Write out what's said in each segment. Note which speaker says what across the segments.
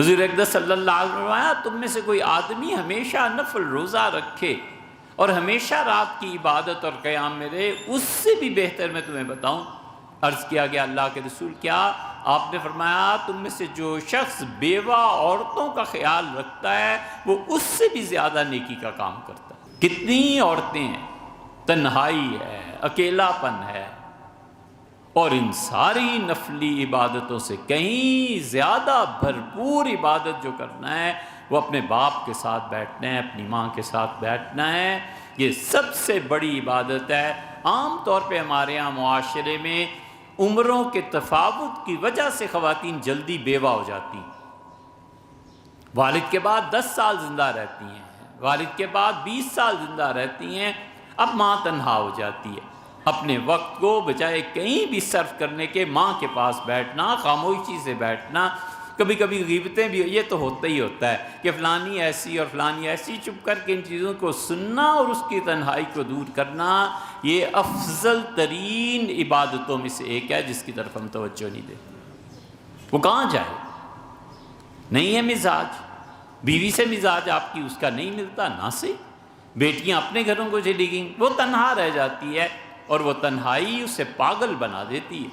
Speaker 1: حضور اقدس صلی اللہ علیہ وسلم فرمایا تم میں سے کوئی آدمی ہمیشہ نفل روزہ رکھے اور ہمیشہ رات کی عبادت اور قیام میں رہے، اس سے بھی بہتر میں تمہیں بتاؤں۔ عرض کیا گیا اللہ کے رسول کیا؟ آپ نے فرمایا تم میں سے جو شخص بیوہ عورتوں کا خیال رکھتا ہے وہ اس سے بھی زیادہ نیکی کا کام کرتا ہے۔ کتنی عورتیں ہیں، تنہائی ہے، اکیلا پن ہے، اور ان ساری نفلی عبادتوں سے کہیں زیادہ بھرپور عبادت جو کرنا ہے وہ اپنے باپ کے ساتھ بیٹھنا ہے، اپنی ماں کے ساتھ بیٹھنا ہے۔ یہ سب سے بڑی عبادت ہے۔ عام طور پہ ہمارے ہاں معاشرے میں عمروں کے تفاوت کی وجہ سے خواتین جلدی بیوہ ہو جاتی ہیں۔ والد کے بعد 10 سال زندہ رہتی ہیں، والد کے بعد 20 سال زندہ رہتی ہیں، اب ماں تنہا ہو جاتی ہے۔ اپنے وقت کو بجائے کہیں بھی صرف کرنے کے ماں کے پاس بیٹھنا، خاموشی سے بیٹھنا۔ کبھی کبھی غیبتیں بھی، یہ تو ہوتا ہی ہوتا ہے کہ فلانی ایسی اور فلانی ایسی، چپ کر کے ان چیزوں کو سننا اور اس کی تنہائی کو دور کرنا، یہ افضل ترین عبادتوں میں سے ایک ہے جس کی طرف ہم توجہ نہیں دیتے۔ وہ کہاں جائے؟ نہیں ہے مزاج، بیوی سے مزاج آپ کی اس کا نہیں ملتا، نہ سے بیٹیاں اپنے گھروں کو چلی گئیں، وہ تنہا رہ جاتی ہے اور وہ تنہائی اسے پاگل بنا دیتی ہے۔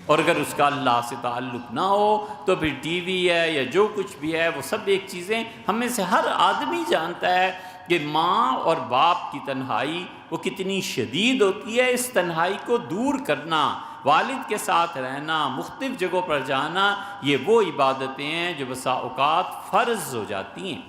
Speaker 1: اور اگر اس کا اللہ سے تعلق نہ ہو تو پھر ٹی وی ہے یا جو کچھ بھی ہے وہ سب ایک چیزیں، ہم میں سے ہر آدمی جانتا ہے کہ ماں اور باپ کی تنہائی وہ کتنی شدید ہوتی ہے۔ اس تنہائی کو دور کرنا، والد کے ساتھ رہنا، مختلف جگہوں پر جانا، یہ وہ عبادتیں ہیں جو بسا اوقات فرض ہو جاتی ہیں۔